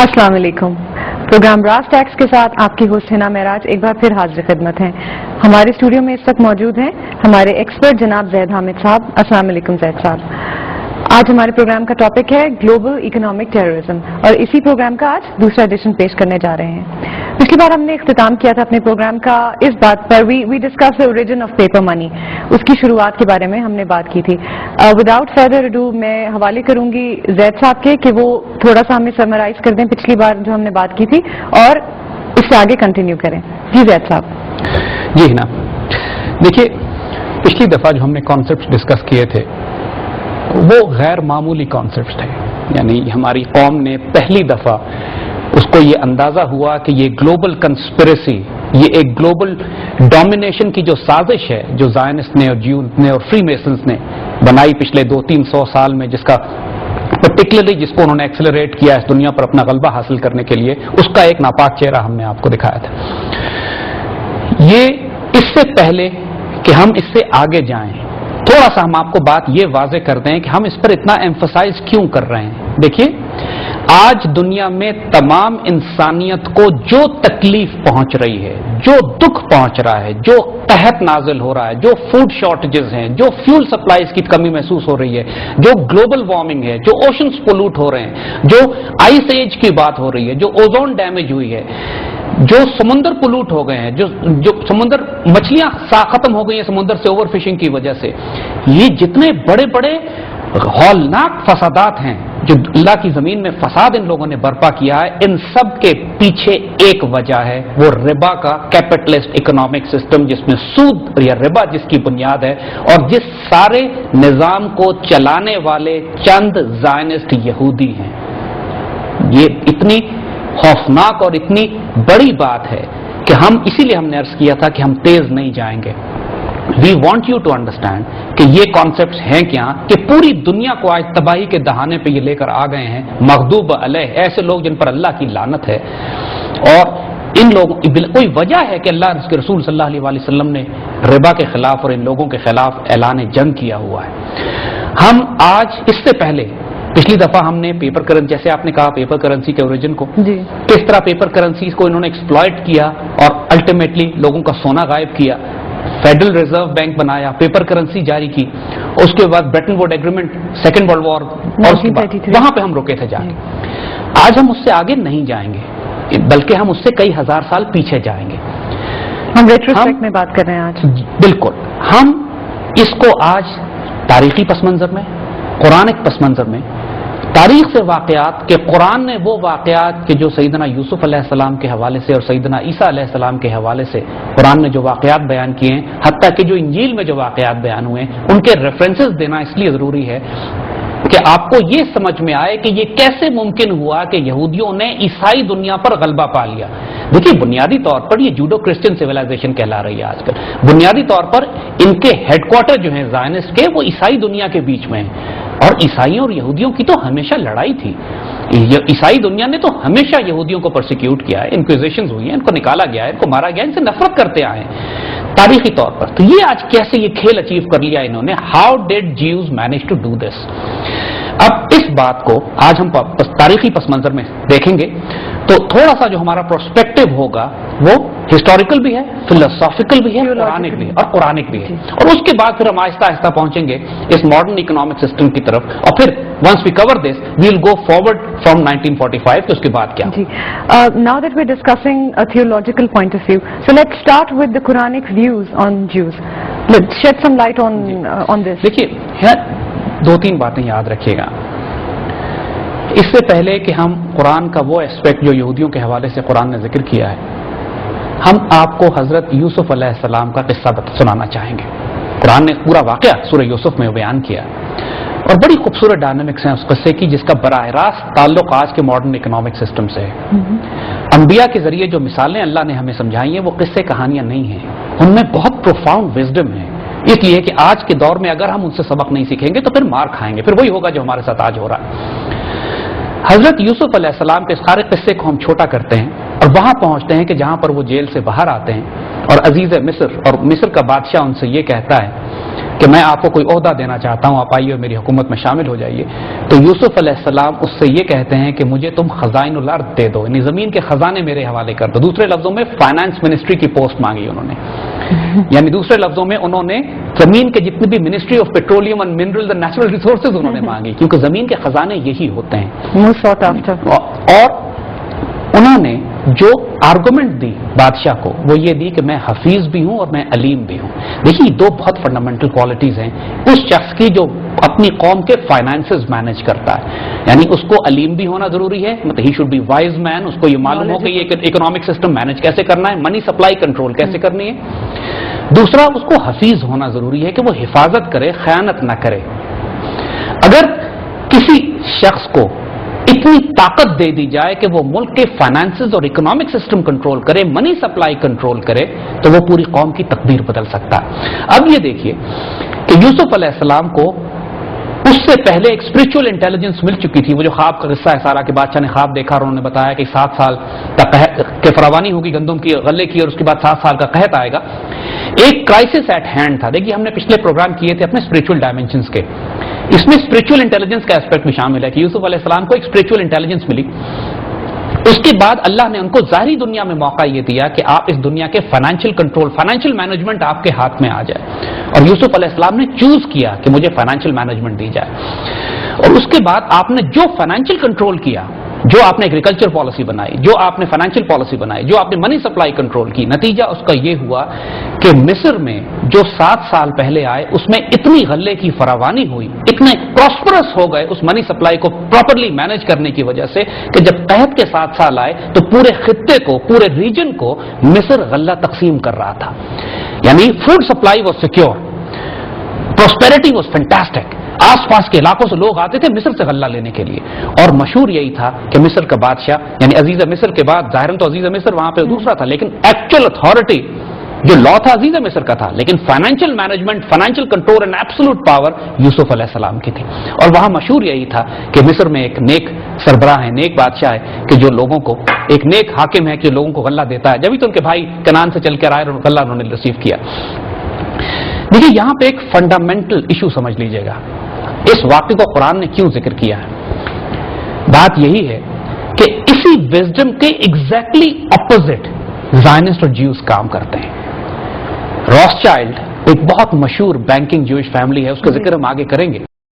السلام علیکم. Programme brass tax کے ساتھ آپ کی ہوسٹ حنا معراج ایک بار پھر حاضر خدمت ہیں. ہمارے اسٹوڈیو میں اس وقت موجود ہیں ہمارے ایکسپرٹ جناب زید حامد صاحب. السلام علیکم زید صاحب. آج ہمارے پروگرام کا ٹاپک ہے گلوبل اکنامک ٹیررزم اور اسی پروگرام کا آج دوسرا ایڈیشن پیش کرنے جا رہے ہیں. پچھلی بار ہم نے اختتام کیا تھا اپنے پروگرام کا اس بات پر we discuss the origin of paper money. اس کی شروعات کے بارے میں ہم نے بات کی تھی. وداؤٹ فردر اڈو میں حوالے کروں گی زید صاحب کے کہ وہ تھوڑا سا ہمیں سمرائز کر دیں پچھلی بار جو ہم نے بات کی تھی اور اس سے آگے کنٹینیو کریں. جی زید صاحب. جی ہنا، دیکھیے پچھلی دفعہ جو ہم نے کانسیپٹ ڈسکس کیے تھے وہ غیر معمولی کانسیپٹس تھے. یعنی ہماری قوم نے پہلی دفعہ اس کو یہ اندازہ ہوا کہ یہ گلوبل کنسپریسی، یہ ایک گلوبل ڈومینیشن کی جو سازش ہے جو زائنسٹ نے اور جیوز نے اور فری میسنز نے بنائی پچھلے 200-300 سال میں، جس کا پرٹیکولرلی جس کو انہوں نے ایکسلریٹ کیا اس دنیا پر اپنا غلبہ حاصل کرنے کے لیے، اس کا ایک ناپاک چہرہ ہم نے آپ کو دکھایا تھا. یہ اس سے پہلے کہ ہم اس سے آگے جائیں تھوڑا سا ہم آپ کو بات یہ واضح کر دیں کہ ہم اس پر اتنا ایمفسائز کیوں کر رہے ہیں. دیکھیے آج دنیا میں تمام انسانیت کو جو تکلیف پہنچ رہی ہے، جو دکھ پہنچ رہا ہے، جو قحط نازل ہو رہا ہے، جو فوڈ شارٹیجز ہیں، جو فیول سپلائیز کی کمی محسوس ہو رہی ہے، جو گلوبل وارمنگ ہے، جو اوشنز پولوٹ ہو رہے ہیں، جو آئس ایج کی بات ہو رہی ہے، جو اوزون ڈیمیج ہوئی ہے، جو سمندر پولوٹ ہو گئے ہیں، جو سمندر مچھلیاں ختم ہو گئی ہیں سمندر سے اوور فشنگ کی وجہ سے، یہ جتنے بڑے بڑے ہولناک فسادات ہیں جو اللہ کی زمین میں فساد ان لوگوں نے برپا کیا ہے، ان سب کے پیچھے ایک وجہ ہے، وہ ربا کا کیپٹلسٹ اکنامک سسٹم جس میں سود یا ربا جس کی بنیاد ہے اور جس سارے نظام کو چلانے والے چند زائنسٹ یہودی ہیں. یہ اتنی خوفناک اور اتنی بڑی بات ہے کہ اسی لیے ہم نے عرض کیا تھا کہ ہم تیز نہیں جائیں گے. We want you to understand کہ یہ کانسیپٹس ہیں کیا کہ پوری دنیا کو آج تباہی کے دہانے پہ یہ لے کر آ گئے ہیں مغضوب علیہ، ایسے لوگ جن پر اللہ کی لعنت ہے. اور ان لوگوں کوئی وجہ ہے کہ اللہ کے رسول صلی اللہ علیہ وسلم نے ربا کے خلاف اور ان لوگوں کے خلاف اعلان جنگ کیا ہوا ہے. ہم آج اس سے پہلے پچھلی دفعہ ہم نے پیپر کرنسی، جیسے آپ نے کہا پیپر کرنسی کے اوریجن کو کس طرح پیپر کرنسیز کو انہوں نے ایکسپلائٹ کیا اور الٹیمیٹلی لوگوں کا سونا غائب کیا، فیڈرل ریزرو بینک بنایا، پیپر کرنسی جاری کی، اس کے بعد Bretton Wood agreement, Second World War, اور اس کے بعد وہاں پہ ہم رکے تھے جا کے. آج ہم اس سے آگے نہیں جائیں گے بلکہ ہم اس سے کئی ہزار سال پیچھے جائیں گے. ہم ریٹروسپیکٹ میں بات کر رہے ہیں آج. بالکل. ہم اس کو آج تاریخی پس منظر میں، قرآنک پس منظر میں، تاریخ سے واقعات کہ قرآن نے وہ واقعات کہ جو سیدنا یوسف علیہ السلام کے حوالے سے اور سیدنا عیسیٰ علیہ السلام کے حوالے سے قرآن نے جو واقعات بیان کیے ہیں، حتیٰ کہ جو انجیل میں جو واقعات بیان ہوئے ہیں ان کے ریفرنسز دینا اس لیے ضروری ہے کہ آپ کو یہ سمجھ میں آئے کہ یہ کیسے ممکن ہوا کہ یہودیوں نے عیسائی دنیا پر غلبہ پا لیا. دیکھیے بنیادی طور پر یہ جوڈو کرسچن سویلائزیشن کہلا رہی ہے آج کل. بنیادی طور پر ان کے ہیڈ کوارٹر جو ہیں زائنسٹ کے وہ عیسائی دنیا کے بیچ میں ہیں اور عیسائیوں اور یہودیوں کی تو ہمیشہ لڑائی تھی. عیسائی دنیا نے تو ہمیشہ یہودیوں کو پرسیکیوٹ کیا ہے، انکویزیشنز ہوئی ہیں، ان کو نکالا گیا ہے، ان کو مارا گیا ہے، ان سے نفرت کرتے آئے ہیں تاریخی طور پر. تو یہ آج کیسے یہ کھیل اچیو کر لیا انہوں نے، how did Jews manage to do this. اب اس بات کو آج ہم تاریخی پس منظر میں دیکھیں گے تو تھوڑا سا جو ہمارا پروسپیکٹو ہوگا وہ ہسٹوریکل بھی ہے، فلسافیکل بھی ہے، قرآنک بھی ہے اور قرآنک بھی ہے. اور اس کے بعد پھر ہم آہستہ آہستہ پہنچیں گے اس ماڈرن اکنامک سسٹم کی طرف اور پھر once we cover this we will go forward from 1945 کہ اس کے بعد کیا. Now that we're discussing a theological point of view, so let's start with the Quranic views on Jews. Let's shed some light on this. دیکھیے دو تین باتیں یاد رکھیے گا اس سے پہلے کہ ہم قرآن کا وہ اسپیکٹ جو یہودیوں کے حوالے سے قرآن نے ذکر کیا ہے. ہم آپ کو حضرت یوسف علیہ السلام کا قصہ سنانا چاہیں گے. قرآن نے پورا واقعہ سورہ یوسف میں بیان کیا. اور بڑی خوبصورت ڈائنامکس ہیں اس قصے کی جس کا براہ راست تعلق آج کے ماڈرن اکنامک سسٹم سے ہے. انبیاء کے ذریعے جو مثالیں اللہ نے ہمیں سمجھائی ہیں وہ قصے کہانیاں نہیں ہیں, ان میں بہت پروفاؤنڈ وزڈم ہے. اس لیے کہ آج کے دور میں اگر ہم ان سے سبق نہیں سیکھیں گے تو پھر مار کھائیں گے, پھر وہی ہوگا جو ہمارے ساتھ آج ہو رہا ہے. حضرت یوسف علیہ السلام کے سارے قصے کو ہم چھوٹا کرتے ہیں اور وہاں پہنچتے ہیں کہ جہاں پر وہ جیل سے باہر آتے ہیں اور عزیز مصر اور مصر کا بادشاہ ان سے یہ کہتا ہے کہ میں آپ کو کوئی عہدہ دینا چاہتا ہوں, آپ آئیے اور میری حکومت میں شامل ہو جائیے. تو یوسف علیہ السلام اس سے یہ کہتے ہیں کہ مجھے تم خزائن الارض دے دو, یعنی زمین کے خزانے میرے حوالے کر دو. دوسرے لفظوں میں فائنانس منسٹری کی پوسٹ مانگی انہوں نے, یعنی دوسرے لفظوں میں انہوں نے زمین کے جتنے بھی ministry of petroleum and mineral and natural resources انہوں نے مانگی, کیونکہ زمین کے خزانے یہی ہوتے ہیں. اور انہوں نے جو آرگومنٹ دی بادشاہ کو وہ یہ دی کہ میں حفیظ بھی ہوں اور میں علیم بھی ہوں. دیکھیے دو بہت فنڈامنٹل کوالٹیز ہیں اس شخص کی جو اپنی قوم کے فائنانسز مینج کرتا ہے. یعنی اس کو علیم بھی ہونا ضروری ہے, مطلب ہی شوڈ بی وائز مین, اس کو یہ معلوم ہو کہ یہ اکنامک سسٹم مینج کیسے کرنا ہے, منی سپلائی کنٹرول کیسے کرنی ہے. دوسرا اس کو حفیظ ہونا ضروری ہے کہ وہ حفاظت کرے, خیانت نہ کرے. اگر کسی شخص کو اتنی طاقت دے دی جائے کہ وہ ملک کے فائنانسز اور اکنامک سسٹم کنٹرول کرے, منی سپلائی کنٹرول کرے, تو وہ پوری قوم کی تقدیر بدل سکتا ہے. اب یہ دیکھیے کہ یوسف علیہ السلام کو اس سے پہلے ایک اسپرچل انٹیلیجنس مل چکی تھی. وہ جو خواب کا قصہ ہے سارا کہ بادشاہ نے خواب دیکھا اور انہوں نے بتایا کہ 7 سال کی فراوانی ہوگی گندم کی, غلے کی, اور اس کے بعد 7 سال کا قحط آئے گا. ایک کرائسس ایٹ ہینڈ تھا. دیکھیے ہم نے پچھلے پروگرام کیے تھے اپنے اسپرچل ڈائمینشنز کے, اس میں اسپرچل انٹیلیجنس کا اسپیکٹ بھی شامل ہے کہ یوسف علیہ السلام کو ایک اسپرچل انٹیلیجنس ملی. اس کے بعد اللہ نے ان کو ظاہری دنیا میں موقع یہ دیا کہ آپ اس دنیا کے فائنینشیل کنٹرول, فائنینشیل مینجمنٹ آپ کے ہاتھ میں آ جائے. اور یوسف علیہ السلام نے چوز کیا کہ مجھے فائنینشیل مینجمنٹ دی جائے. اور اس کے بعد آپ نے جو فائنینشیل کنٹرول کیا, جو آپ نے ایگریکلچر پالیسی بنائی, جو آپ نے فائنینشیل پالیسی بنائی, جو آپ نے منی سپلائی کنٹرول کی, نتیجہ اس کا یہ ہوا کہ مصر میں جو 7 سال پہلے آئے اس میں اتنی غلے کی فراوانی ہوئی, اتنے پراسپرس ہو گئے اس منی سپلائی کو پراپرلی مینج کرنے کی وجہ سے کہ جب قحط کے 7 سال آئے تو پورے خطے کو, پورے ریجن کو مصر غلہ تقسیم کر رہا تھا. یعنی food supply was secure, prosperity was fantastic. آس پاس کے علاقوں سے لوگ آتے تھے مصر سے غلہ لینے کے لیے. اور مشہور یہی تھا کہ مصر کا بادشاہ یعنی عزیز مصر کے بعد, ظاہراً تو عزیز مصر وہاں پہ دوسرا تھا, لیکن ایکچوئل اتھارٹی جو لا تھا عزیز مصر کا تھا, لیکن financial management, financial control and absolute power Yusuf علیہ السلام کی تھی. اور وہاں مشہور یہی تھا کہ مصر میں ایک نیک سربراہ ہے, نیک بادشاہ ہے کہ جو لوگوں کو, ایک نیک حاکم ہے کہ لوگوں کو غلہ دیتا ہے. جبھی تو ان کے بھائی کنعان سے چل کر آئے اور غلہ انہوں نے ریسیو کیا. دیکھیے یہاں پہ ایک فنڈامنٹل ایشو سمجھ لیجیے گا, اس واقعے کو قرآن نے کیوں ذکر کیا ہے. بات یہی ہے کہ اسی وزڈم کے ایگزیکٹلی اپوزٹ زائنسٹ اور جیوز کام کرتے ہیں. روس چائلڈ ایک بہت مشہور بینکنگ جوئش فیملی ہے, اس کا ذکر ہم آگے کریں گے.